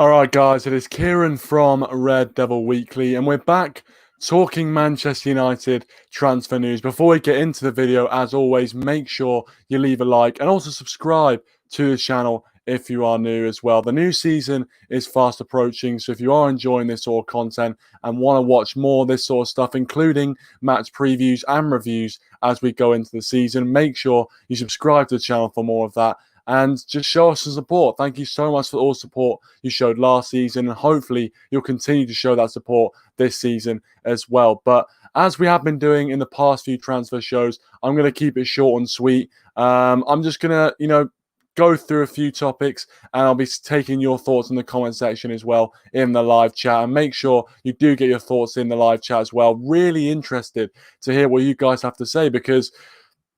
All right, guys, it is Kieran from Red Devil Weekly, and we're back talking Manchester United transfer news. Before we get into the video, as always, make sure you leave a like and also subscribe to the channel if you are new as well. The new season is fast approaching, so if you are enjoying this sort of content and want to watch more of this sort of stuff, including match previews and reviews as we go into the season, make sure you subscribe to the channel for more of that and just show us some support. Thank you so much for all the support you showed last season, and hopefully you'll continue to show that support this season as well. But as we have been doing in the past few transfer shows, I'm going to keep it short and sweet. I'm just going to, go through a few topics, and I'll be taking your thoughts in the comment section as well in the live chat. And make sure you do get your thoughts in the live chat as well. Really interested to hear what you guys have to say, because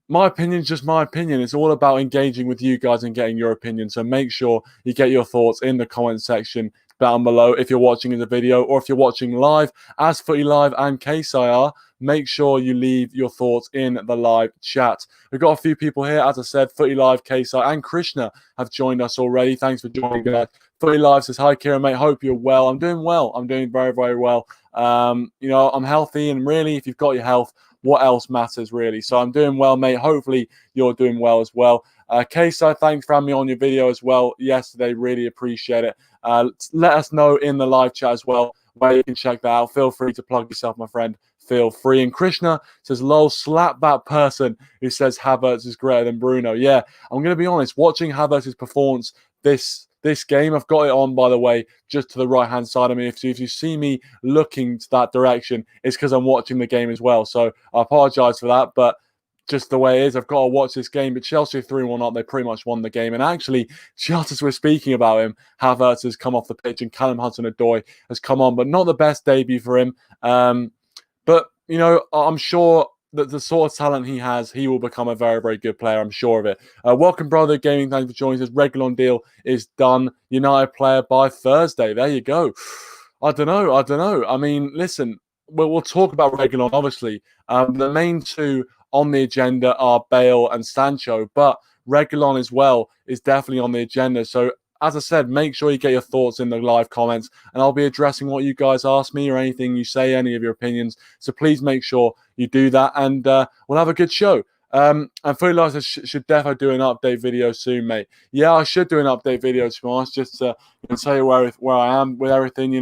my opinion is just my opinion. It's all about engaging with you guys and getting your opinion. So make sure you get your thoughts in the comment section down below if you're watching in the video, or if you're watching live as Footy Live and KSIR, make sure you leave your thoughts in the live chat. We've got a few people here, as I said. Footy Live, KSIR and Krishna have joined us already. Thanks for joining, guys. Footy Live says, hi, Kieran, mate. Hope you're well. I'm doing well. I'm doing very, very well. I'm healthy, and really, if you've got your health, what else matters, really? So I'm doing well, mate. Hopefully you're doing well as well. Queso, thanks for having me on your video as well yesterday. Really appreciate it. Let us know in the live chat as well where you can check that out. Feel free to plug yourself, my friend. Feel free. And Krishna says, lol, slap that person who says Havertz is greater than Bruno. Yeah, I'm going to be honest. Watching Havertz's performance this game, I've got it on, by the way, just to the right-hand side of me. If you see me looking to that direction, it's because I'm watching the game as well. So I apologise for that, but just the way it is, I've got to watch this game. But Chelsea 3-1 up, they pretty much won the game. And actually, just as we're speaking about him, Havertz has come off the pitch and Callum Hudson-Odoi has come on, but not the best debut for him. But, I'm sure that the sort of talent he has, he will become a very, very good player. I'm sure of it. Welcome, brother gaming. Thanks for joining us. Reguilon deal is done. United player by Thursday. There you go. I don't know. I mean, listen, we'll talk about Reguilon, obviously. The main two on the agenda are Bale and Sancho, but Reguilon as well is definitely on the agenda. So, as I said, make sure you get your thoughts in the live comments, and I'll be addressing what you guys ask me or anything you say, any of your opinions. So please make sure you do that, and we'll have a good show. And Footy Live should definitely do an update video soon, mate. Yeah, I should do an update video, to be honest, just to tell you where I am with everything,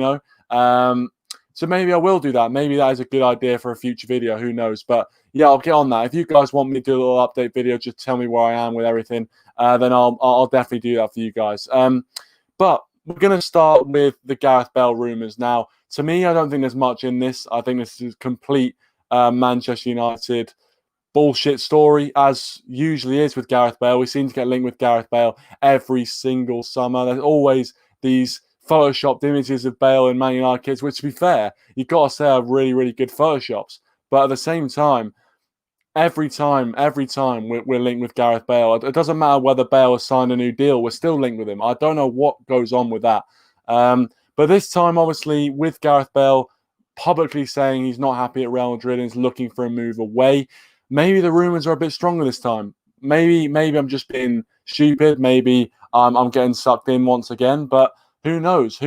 So maybe I will do that. Maybe that is a good idea for a future video. Who knows? But yeah, I'll get on that. If you guys want me to do a little update video, just tell me where I am with everything. Then I'll definitely do that for you guys. But we're going to start with the Gareth Bale rumours. Now, to me, I don't think there's much in this. I think this is complete Manchester United bullshit story, as usually is with Gareth Bale. We seem to get linked with Gareth Bale every single summer. There's always these photoshopped images of Bale and Man United kids, which, to be fair, you've got to say are really, really good photoshops. But at the same time, every time we're linked with Gareth Bale. It doesn't matter whether Bale has signed a new deal, we're still linked with him. I don't know what goes on with that. But this time, obviously, with Gareth Bale publicly saying he's not happy at Real Madrid and is looking for a move away, maybe the rumours are a bit stronger this time. Maybe I'm just being stupid. Maybe I'm getting sucked in once again. But who knows?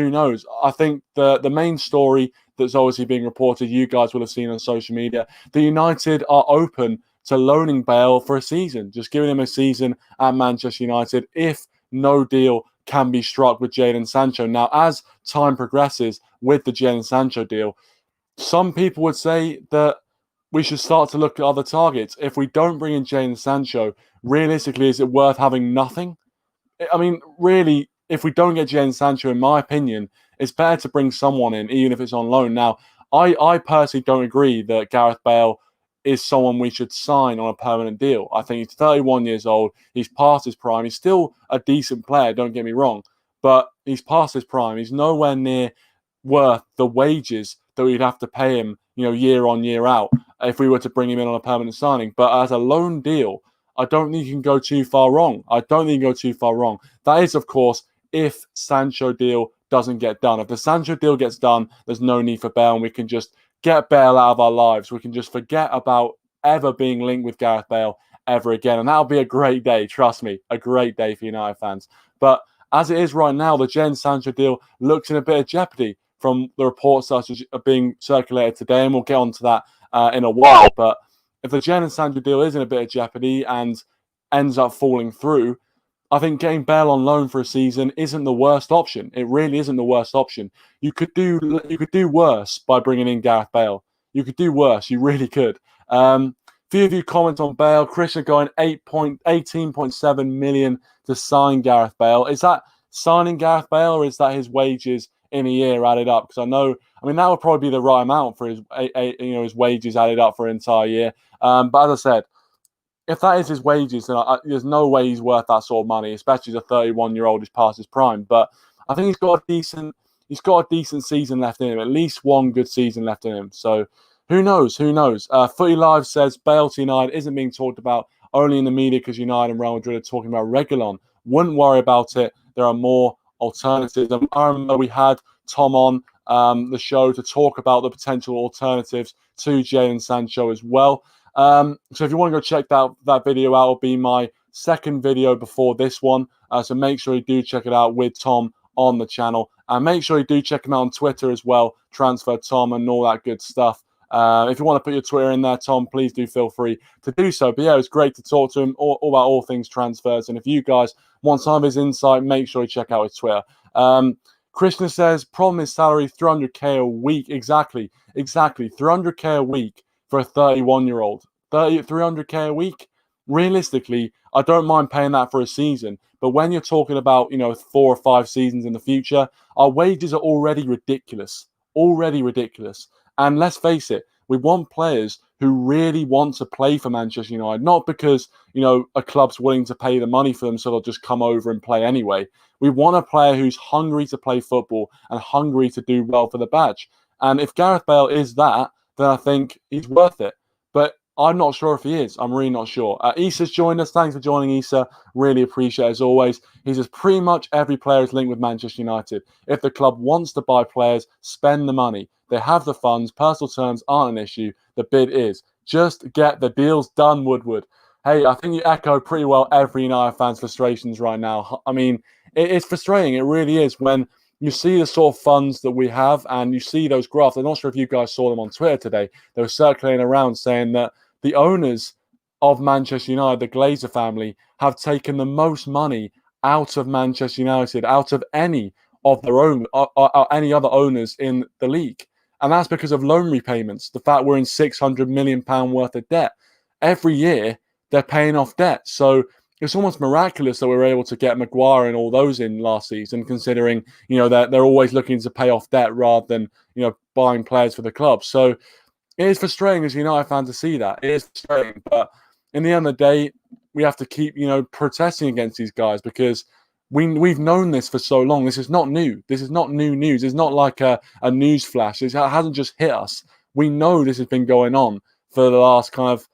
I think the main story that's obviously being reported, you guys will have seen on social media, the United are open to loaning Bale for a season, just giving him a season at Manchester United if no deal can be struck with Jadon Sancho. Now, as time progresses with the Jadon Sancho deal, some people would say that we should start to look at other targets. If we don't bring in Jadon Sancho, realistically, is it worth having nothing? I mean, really, if we don't get Jadon Sancho, in my opinion, it's better to bring someone in, even if it's on loan. Now, I personally don't agree that Gareth Bale is someone we should sign on a permanent deal. I think he's 31 years old. He's past his prime. He's still a decent player, don't get me wrong. But he's past his prime. He's nowhere near worth the wages that we'd have to pay him, year on, year out, if we were to bring him in on a permanent signing. But as a loan deal, I don't think you can go too far wrong. That is, of course, if Sancho deal doesn't get done. If the Sancho deal gets done, there's no need for Bale, and we can just get Bale out of our lives. We can just forget about ever being linked with Gareth Bale ever again. And that'll be a great day, trust me, a great day for United fans. But As it is right now, the Jadon Sancho deal looks in a bit of jeopardy from the reports that are being circulated today, and we'll get onto that in a while. But if the Jadon Sancho deal is in a bit of jeopardy and ends up falling through, I think getting Bale on loan for a season isn't the worst option. It really isn't the worst option. You could do worse by bringing in Gareth Bale. You could do worse. You really could. Few of you comment on Bale. Christian going 18.7 million to sign Gareth Bale. Is that signing Gareth Bale, or is that his wages in a year added up? Because that would probably be the right amount for his wages added up for an entire year. But as I said, if that is his wages, then there's no way he's worth that sort of money, especially as a 31-year-old who's past his prime. But I think he's got a decent season left in him, at least one good season left in him. So who knows? Who knows? Footy Live says Bale to United isn't being talked about only in the media because United and Real Madrid are talking about Reguilon. Wouldn't worry about it. There are more alternatives. And I remember we had Tom on the show to talk about the potential alternatives to Jadon Sancho as well. So if you want to go check that video out, it'll be my second video before this one. So make sure you do check it out with Tom on the channel. And make sure you do check him out on Twitter as well, Transfer Tom and all that good stuff. If you want to put your Twitter in there, Tom, please do feel free to do so. But yeah, it was great to talk to him all about all things transfers. And if you guys want some of his insight, make sure you check out his Twitter. Krishna says, problem is salary, 300k a week. Exactly. 300k a week for a 31-year-old. 300k a week? Realistically, I don't mind paying that for a season. But when you're talking about, 4 or 5 seasons in the future, our wages are already ridiculous. And let's face it, we want players who really want to play for Manchester United, not because, a club's willing to pay the money for them so they'll just come over and play anyway. We want a player who's hungry to play football and hungry to do well for the badge. And if Gareth Bale is that, then I think he's worth it. But I'm not sure if he is. I'm really not sure. Issa's joined us. Thanks for joining, Issa. Really appreciate it as always. He says pretty much every player is linked with Manchester United. If the club wants to buy players, spend the money. They have the funds. Personal terms aren't an issue. The bid is. Just get the deals done, Woodward. Hey, I think you echo pretty well every United fan's frustrations right now. I mean, it's frustrating. It really is when you see the sort of funds that we have and you see those graphs. I'm not sure if you guys saw them on Twitter today. They were circulating around saying that the owners of Manchester United, the Glazer family, have taken the most money out of Manchester United, out of any of their own, any other owners in the league. And that's because of loan repayments. The fact we're in £600 million worth of debt. Every year, they're paying off debt. So it's almost miraculous that we were able to get Maguire and all those in last season, considering, they're always looking to pay off debt rather than, buying players for the club. So it is frustrating as a United fan to see that. It is frustrating. But in the end of the day, we have to keep, protesting against these guys because we've known this for so long. This is not new. This is not new news. It's not like a news flash. It hasn't just hit us. We know this has been going on for the last kind of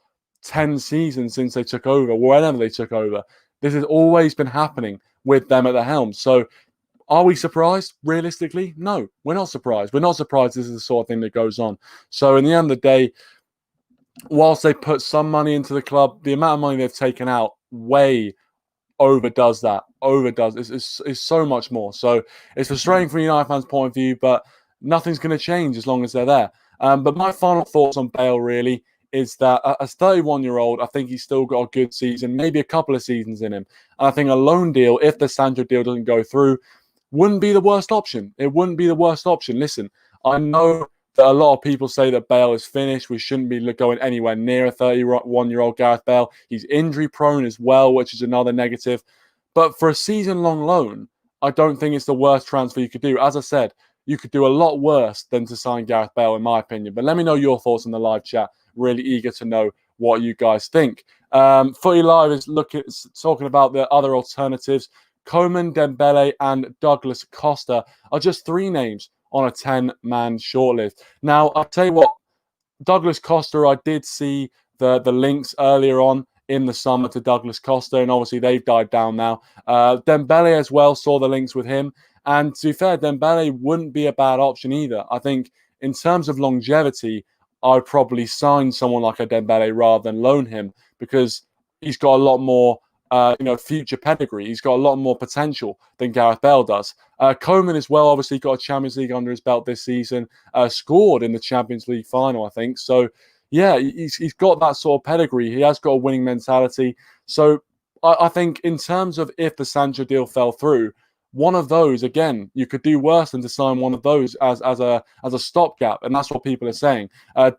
10 seasons since they took over, whenever they took over. This has always been happening with them at the helm. So are we surprised? Realistically, no, we're not surprised. We're not surprised this is the sort of thing that goes on. So in the end of the day, whilst they put some money into the club, the amount of money they've taken out way overdoes that. It's so much more. So it's frustrating from a United fans' point of view, but nothing's going to change as long as they're there. But my final thoughts on Bale really is that as 31-year-old, I think he's still got a good season, maybe a couple of seasons in him. And I think a loan deal, if the Sancho deal doesn't go through, wouldn't be the worst option. It wouldn't be the worst option. Listen, I know that a lot of people say that Bale is finished. We shouldn't be going anywhere near a 31-year-old Gareth Bale. He's injury prone as well, which is another negative. But for a season-long loan, I don't think it's the worst transfer you could do. As I said, you could do a lot worse than to sign Gareth Bale, in my opinion. But let me know your thoughts in the live chat. Really eager to know what you guys think. Footy Live is talking about the other alternatives. Coman, Dembele, and Douglas Costa are just 3 names on a 10-man shortlist. Now, I'll tell you what, Douglas Costa, I did see the links earlier on in the summer to Douglas Costa, and obviously they've died down now. Dembele as well, saw the links with him. And to be fair, Dembele wouldn't be a bad option either. I think in terms of longevity, I'd probably sign someone like a Dembele rather than loan him because he's got a lot more future pedigree. He's got a lot more potential than Gareth Bale does. Koeman as well, obviously got a Champions League under his belt this season, scored in the Champions League final, I think. So, yeah, he's got that sort of pedigree. He has got a winning mentality. So I think in terms of if the Sancho deal fell through, one of those, again, you could do worse than to sign one of those as a stopgap, and that's what people are saying.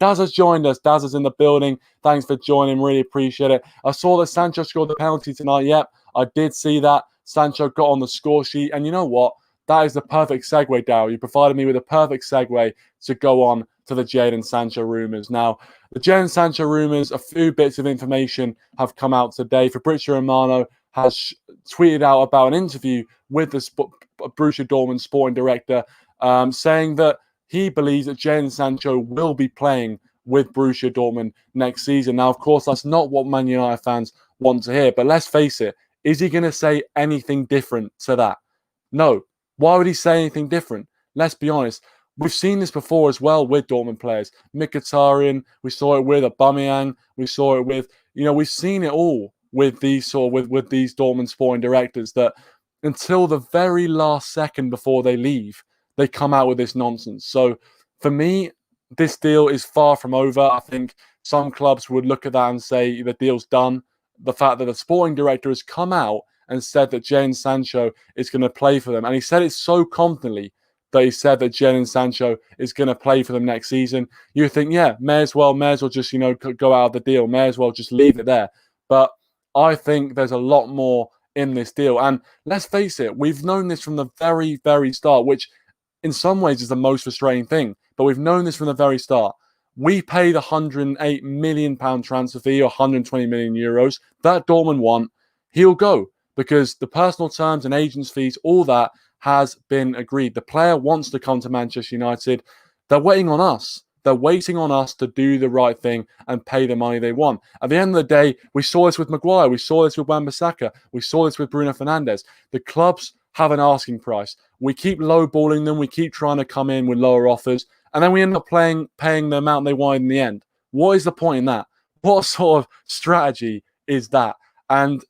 Daz has joined us. Daz is in the building. Thanks for joining. Really appreciate it. I saw that Sancho scored the penalty tonight. Yep, I did see that. Sancho got on the score sheet, and you know what? That is the perfect segue, Darryl. You provided me with a perfect segue to go on to the Jadon Sancho rumours. Now, the Jadon Sancho rumours, a few bits of information have come out today. Fabrizio Romano has tweeted out about an interview with the Borussia Dortmund Sporting director, saying that he believes that Jadon Sancho will be playing with Borussia Dortmund next season. Now, of course, that's not what Man United fans want to hear, but let's face it, is he going to say anything different to that? No. Why would he say anything different? Let's be honest. We've seen this before as well with Dortmund players. Mkhitaryan, we saw it with Aubameyang, we saw it with, we've seen it all with these with these Dortmund Sporting directors, that until the very last second before they leave, they come out with this nonsense. So for me, this deal is far from over. I think some clubs would look at that and say the deal's done. The fact that the sporting director has come out and said that Jadon Sancho is going to play for them, and he said it so confidently that he said that Jadon Sancho is going to play for them next season, you think, yeah, may as well just, go out of the deal. May as well just leave it there. But I think there's a lot more in this deal. And let's face it, we've known this from the very, very start, which in some ways is the most frustrating thing. But we've known this from the very start. We paid a £108 million transfer fee, or 120 million euros. That Dortmund want, he'll go, because the personal terms and agents' fees, all that has been agreed. The player wants to come to Manchester United. They're waiting on us. They're waiting on us to do the right thing and pay the money they want. At the end of the day, we saw this with Maguire. We saw this with Wan-Bissaka. We saw this with Bruno Fernandes. The clubs have an asking price. We keep lowballing them. We keep trying to come in with lower offers. And then we end up paying the amount they wanted in the end. What is the point in that? What sort of strategy is that? And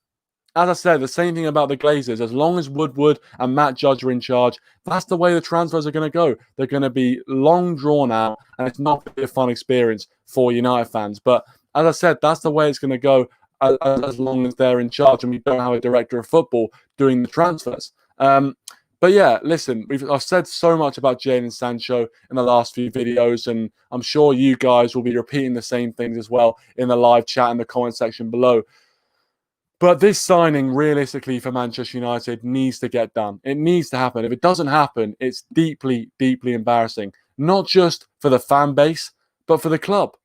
as I said, the same thing about the Glazers. As long as Woodward and Matt Judge are in charge, that's the way the transfers are going to go. They're going to be long drawn out, and it's not going to be a fun experience for United fans. But as I said, that's the way it's going to go as long as they're in charge and we don't have a director of football doing the transfers. But yeah, listen, I've said so much about Jadon Sancho in the last few videos, and I'm sure you guys will be repeating the same things as well in the live chat in the comment section below. But this signing, realistically, for Manchester United needs to get done. It needs to happen. If it doesn't happen, it's deeply, deeply embarrassing. Not just for the fan base, but for the club.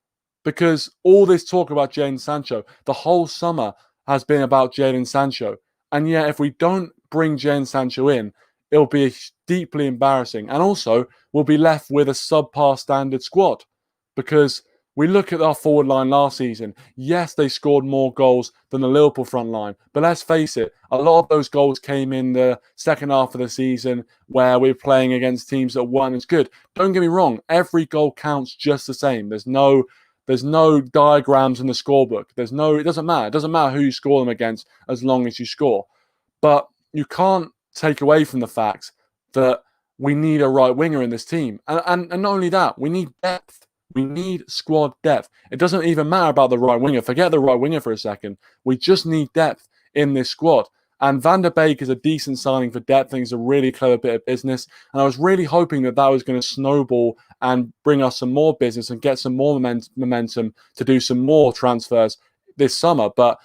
Because all this talk about Jadon Sancho, the whole summer has been about Jadon Sancho. And yet, if we don't bring Jadon Sancho in, it'll be deeply embarrassing. And also, we'll be left with a subpar standard squad. Because we look at our forward line last season. Yes, they scored more goals than the Liverpool front line. But let's face it, a lot of those goals came in the second half of the season where we were playing against teams that weren't as good. Don't get me wrong, every goal counts just the same. There's no diagrams in the scorebook. It doesn't matter. It doesn't matter who you score them against as long as you score. But you can't take away from the fact that we need a right winger in this team. And not only that, we need depth. We need squad depth. It doesn't even matter about the right winger. Forget the right winger for a second. We just need depth in this squad. And Van De Beek is a decent signing for depth. I think it's a really clever bit of business. And I was really hoping that was going to snowball and bring us some more business and get some more momentum to do some more transfers this summer. But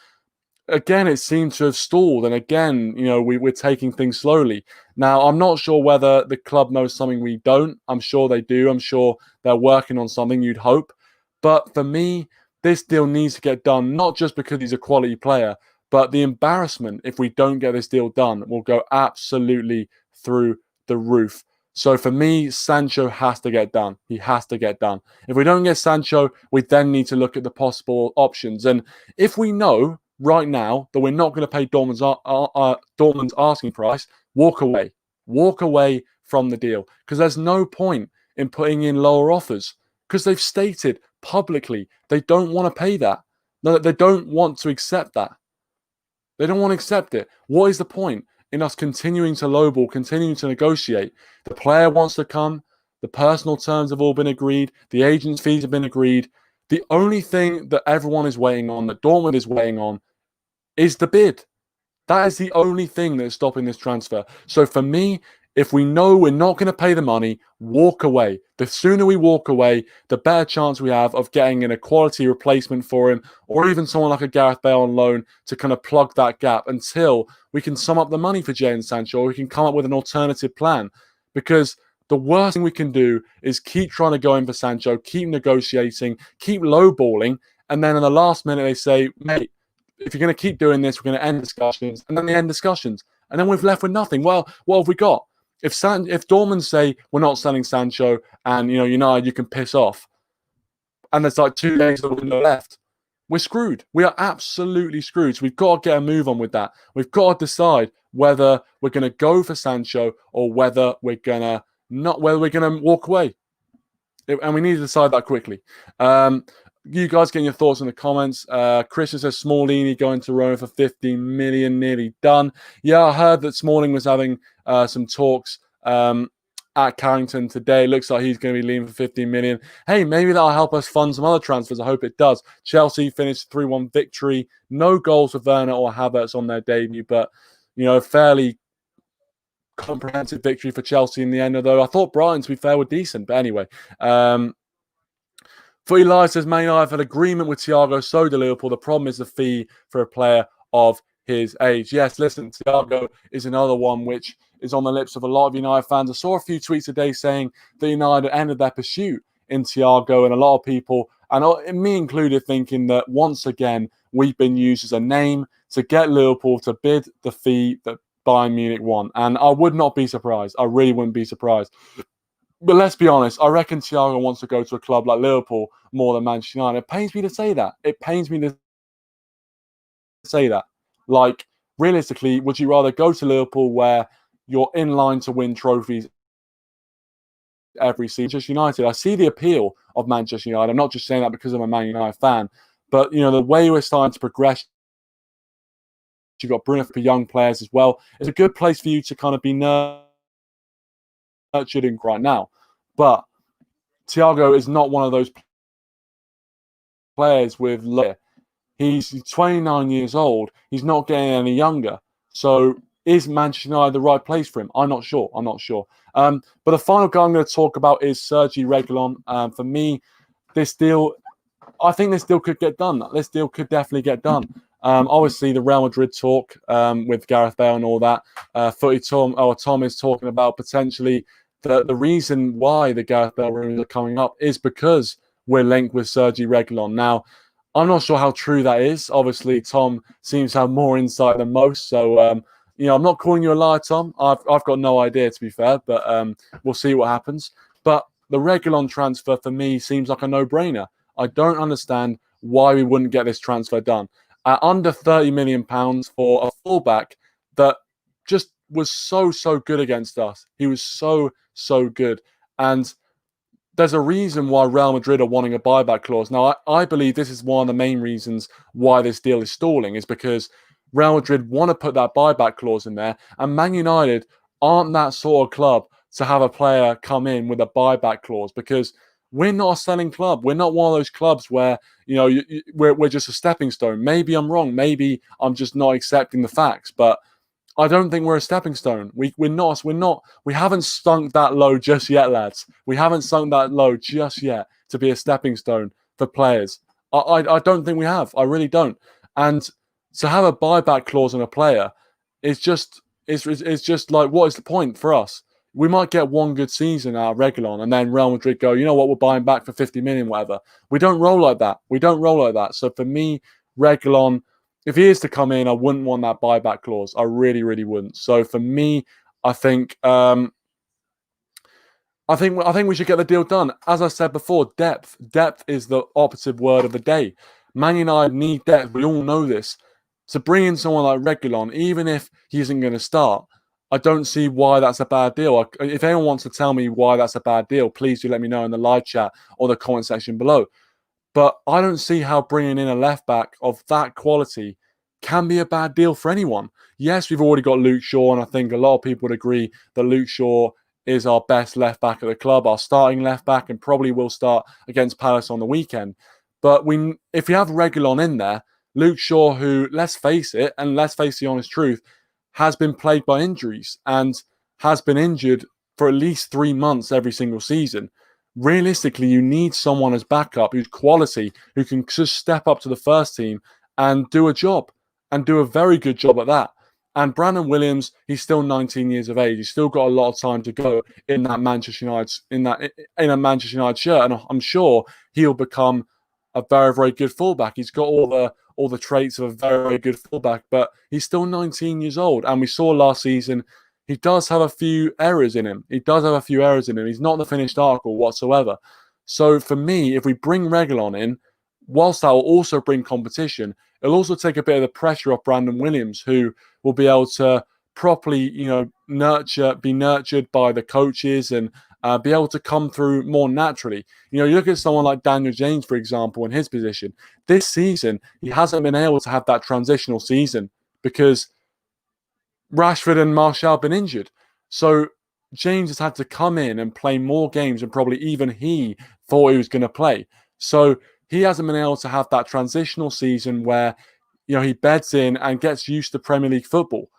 again, it seems to have stalled. And again, we're taking things slowly. Now, I'm not sure whether the club knows something we don't. I'm sure they do. I'm sure they're working on something, you'd hope. But for me, this deal needs to get done, not just because he's a quality player, but the embarrassment if we don't get this deal done will go absolutely through the roof. So for me, Sancho has to get done. He has to get done. If we don't get Sancho, we then need to look at the possible options. And if we know right now that we're not going to pay Dortmund's asking price, walk away. Walk away from the deal. Because there's no point in putting in lower offers. Because they've stated publicly they don't want to pay that. No, they don't want to accept that. They don't want to accept it. What is the point in us continuing to lowball, continuing to negotiate? The player wants to come. The personal terms have all been agreed. The agent's fees have been agreed. The only thing that everyone is waiting on, that Dortmund is waiting on, is the bid. That is the only thing that is stopping this transfer. So for me, if we know we're not going to pay the money, walk away. The sooner we walk away, the better chance we have of getting an quality replacement for him, or even someone like a Gareth Bale on loan to kind of plug that gap until we can sum up the money for Jadon Sancho, or we can come up with an alternative plan. Because the worst thing we can do is keep trying to go in for Sancho, keep negotiating, keep lowballing, and then in the last minute they say, mate, if you're going to keep doing this, we're going to end discussions, and then they end discussions, and then we've left with nothing. Well, what have we got? If Dortmund say we're not selling Sancho, and United, you can piss off, and there's like 2 days of the window left, we're screwed. We are absolutely screwed. So we've got to get a move on with that. We've got to decide whether we're going to go for Sancho or whether we're going to walk away, and we need to decide that quickly. You guys getting your thoughts in the comments. Christian says Smallini going to Rome for 15 million, nearly done. Yeah, I heard that Smalling was having some talks at Carrington today. Looks like he's going to be leaving for 15 million. Hey, maybe that'll help us fund some other transfers. I hope it does. Chelsea finished 3-1 victory. No goals for Werner or Havertz on their debut, but fairly comprehensive victory for Chelsea in the end. Although I thought Brighton, to be fair, were decent. But anyway. Footy Live says, Man United have had agreement with Thiago, so do Liverpool. The problem is the fee for a player of his age. Yes, listen, Thiago is another one which is on the lips of a lot of United fans. I saw a few tweets today saying that United ended their pursuit in Thiago, and a lot of people, and me included, thinking that once again we've been used as a name to get Liverpool to bid the fee that Bayern Munich want. And I would not be surprised. I really wouldn't be surprised. But let's be honest, I reckon Thiago wants to go to a club like Liverpool more than Manchester United. It pains me to say that. It pains me to say that. Like, realistically, would you rather go to Liverpool where you're in line to win trophies every season? Manchester United, I see the appeal of Manchester United. I'm not just saying that because I'm a Man United fan. But, the way we're starting to progress, you've got Bruno for young players as well. It's a good place for you to kind of be nurtured in right now. But Thiago is not one of those players with he's 29 years old. He's not getting any younger. So is Manchester United the right place for him? I'm not sure. But the final guy I'm going to talk about is Sergi Reguilon. For me, I think this deal could get done. This deal could definitely get done. Obviously, the Real Madrid talk with Gareth Bale and all that. Tom is talking about potentially the reason why the Gareth Bale rumors are coming up is because we're linked with Sergi Reguilon. Now, I'm not sure how true that is. Obviously, Tom seems to have more insight than most. So, I'm not calling you a liar, Tom. I've got no idea, to be fair, but we'll see what happens. But the Reguilon transfer, for me, seems like a no-brainer. I don't understand why we wouldn't get this transfer done. At under £30 million for a fullback that just was so good against us. He was so good. And there's a reason why Real Madrid are wanting a buyback clause. Now, I believe this is one of the main reasons why this deal is stalling, is because Real Madrid want to put that buyback clause in there, and Man United aren't that sort of club to have a player come in with a buyback clause, because we're not a selling club. We're not one of those clubs where, we're just a stepping stone. Maybe I'm wrong. Maybe I'm just not accepting the facts, but I don't think we're a stepping stone. We're not. We haven't sunk that low just yet, lads. We haven't sunk that low just yet to be a stepping stone for players. I don't think we have. I really don't. And to have a buyback clause on a player is just like, what is the point for us? We might get one good season out of Reguilon, and then Real Madrid go, you know what, we're buying back for 50 million, whatever. We don't roll like that. So for me, Reguilon, if he is to come in, I wouldn't want that buyback clause. I really, really wouldn't. So for me, I think we should get the deal done. As I said before, depth. Depth is the operative word of the day. Man United need depth. We all know this. To bring in someone like Reguilon, even if he isn't going to start, I don't see why that's a bad deal. If anyone wants to tell me why that's a bad deal, please do let me know in the live chat or the comment section below. But I don't see how bringing in a left back of that quality can be a bad deal for anyone. Yes, we've already got Luke Shaw, and I think a lot of people would agree that Luke Shaw is our best left back at the club, our starting left back, and probably will start against Palace on the weekend. But if you have Reguilon in there, Luke Shaw, who, let's face it, and let's face the honest truth, has been plagued by injuries and has been injured for at least 3 months every single season. Realistically, you need someone as backup who's quality, who can just step up to the first team and do a job, and do a very good job at that. And Brandon Williams, he's still 19 years of age. He's still got a lot of time to go in that Manchester United in a Manchester United shirt, and I'm sure he'll become a very, very good fullback. He's got all the traits of a very, very good fullback, but he's still 19 years old. And we saw last season he does have a few errors in him. He's not the finished article whatsoever. So for me, if we bring Reguilon in, whilst that will also bring competition, it'll also take a bit of the pressure off Brandon Williams, who will be able to properly, be nurtured by the coaches and be able to come through more naturally. You look at someone like Daniel James, for example, in his position. This season, he hasn't been able to have that transitional season because Rashford and Martial have been injured. So James has had to come in and play more games than probably even he thought he was going to play. So he hasn't been able to have that transitional season where, he beds in and gets used to Premier League football.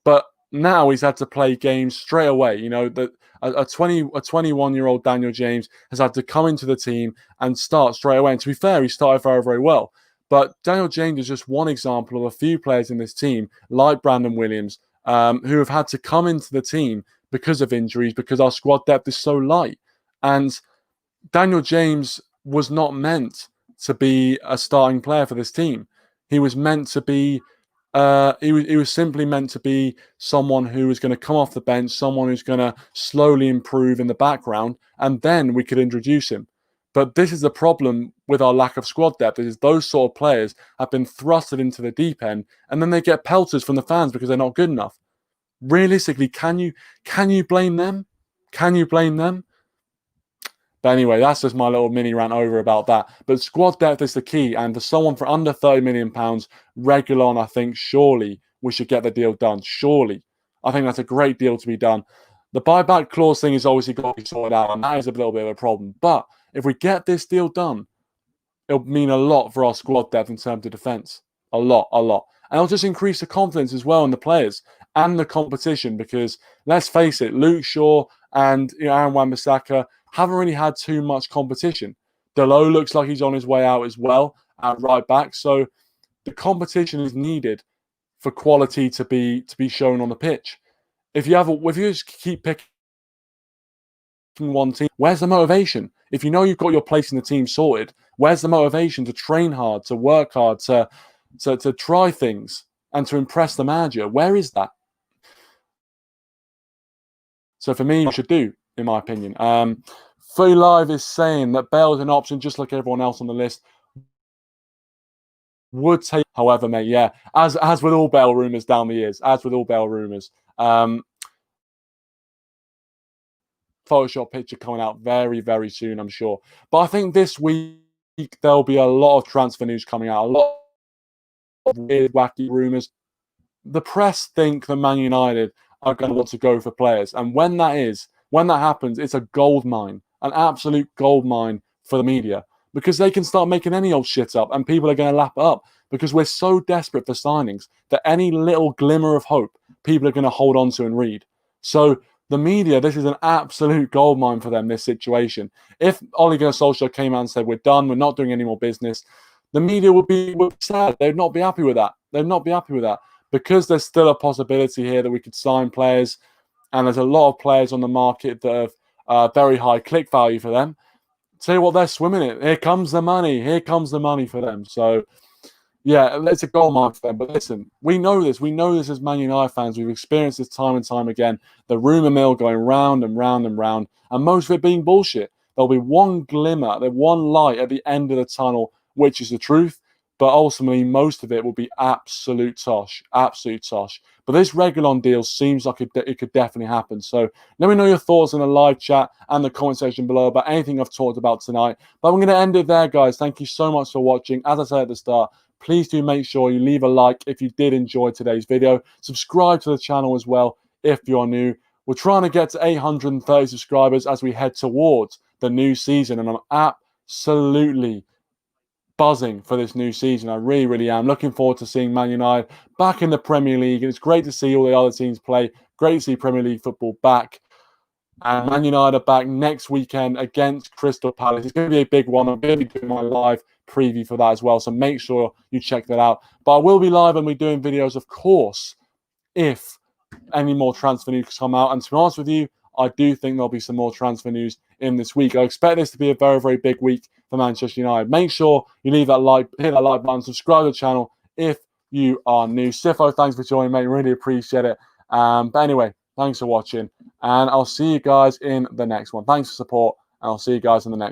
But now he's had to play games straight away. A 21-year-old Daniel James has had to come into the team and start straight away. And to be fair, he started very, very well. But Daniel James is just one example of a few players in this team, like Brandon Williams, who have had to come into the team because of injuries, because our squad depth is so light. And Daniel James was not meant to be a starting player for this team. He was meant to be, he was simply meant to be someone who was going to come off the bench, someone who's going to slowly improve in the background, and then we could introduce him. But this is the problem with our lack of squad depth, is those sort of players have been thrusted into the deep end, and then they get pelters from the fans because they're not good enough. Realistically, can you blame them? Can you blame them? But anyway, that's just my little mini rant over about that. But squad depth is the key, and for someone for under £30 million, Reguilon, I think surely we should get the deal done. Surely. I think that's a great deal to be done. The buyback clause thing is obviously got to be sorted out, and that is a little bit of a problem. But if we get this deal done, it'll mean a lot for our squad depth in terms of defence. A lot. And it'll just increase the confidence as well in the players and the competition, because let's face it, Luke Shaw and Aaron Wan-Bissaka haven't really had too much competition. Dalot looks like he's on his way out as well at right back. So the competition is needed for quality to be shown on the pitch. If you just keep picking one team, where's the motivation? If you know you've got your place in the team sorted, where's the motivation to train hard, to work hard, to try things and to impress the manager? Where is that? So for me, you should do, in my opinion. Fully Live is saying that Bale is an option, just like everyone else on the list. Would take, however, mate, yeah, as with all Bale rumours down the years, Photoshop picture coming out very, very soon, I'm sure. But I think this week there'll be a lot of transfer news coming out, a lot of weird, wacky rumours. The press think that Man United are going to want to go for players, and when that happens, it's a gold mine, an absolute gold mine for the media, because they can start making any old shit up and people are going to lap it up, because we're so desperate for signings that any little glimmer of hope, people are going to hold on to and read. So the media, this is an absolute gold mine for them, this situation. If Ole Gunnar Solskjaer came out and said, we're done, we're not doing any more business, the media would be sad. They'd not be happy with that. Because there's still a possibility here that we could sign players, and there's a lot of players on the market that have very high click value for them. Tell you what, they're swimming in it. Here comes the money for them. So, yeah, it's a gold mine for them. But listen, we know this as Man United fans. We've experienced this time and time again. The rumour mill going round and round and round, and most of it being bullshit. There'll be one glimmer, one light at the end of the tunnel, which is the truth. But ultimately, most of it will be absolute tosh. But this Reguilon deal seems like it could definitely happen. So let me know your thoughts in the live chat and the comment section below about anything I've talked about tonight. But I'm going to end it there, guys. Thank you so much for watching. As I said at the start, please do make sure you leave a like if you did enjoy today's video. Subscribe to the channel as well if you're new. We're trying to get to 830 subscribers as we head towards the new season, and I'm absolutely buzzing for this new season. I really, really am. Looking forward to seeing Man United back in the Premier League. It's great to see all the other teams play. Great to see Premier League football back. And Man United are back next weekend against Crystal Palace. It's going to be a big one. I'm going to be doing my live preview for that as well, so make sure you check that out. But I will be live and we're doing videos, of course, if any more transfer news come out. And to be honest with you, I do think there'll be some more transfer news in this week. I expect this to be a very, very big week for Manchester United. Make sure you leave that like, hit that like button, subscribe to the channel if you are new. Sifo, thanks for joining, mate. Really appreciate it. But anyway, thanks for watching, and I'll see you guys in the next one. Thanks for support, and I'll see you guys in the next one.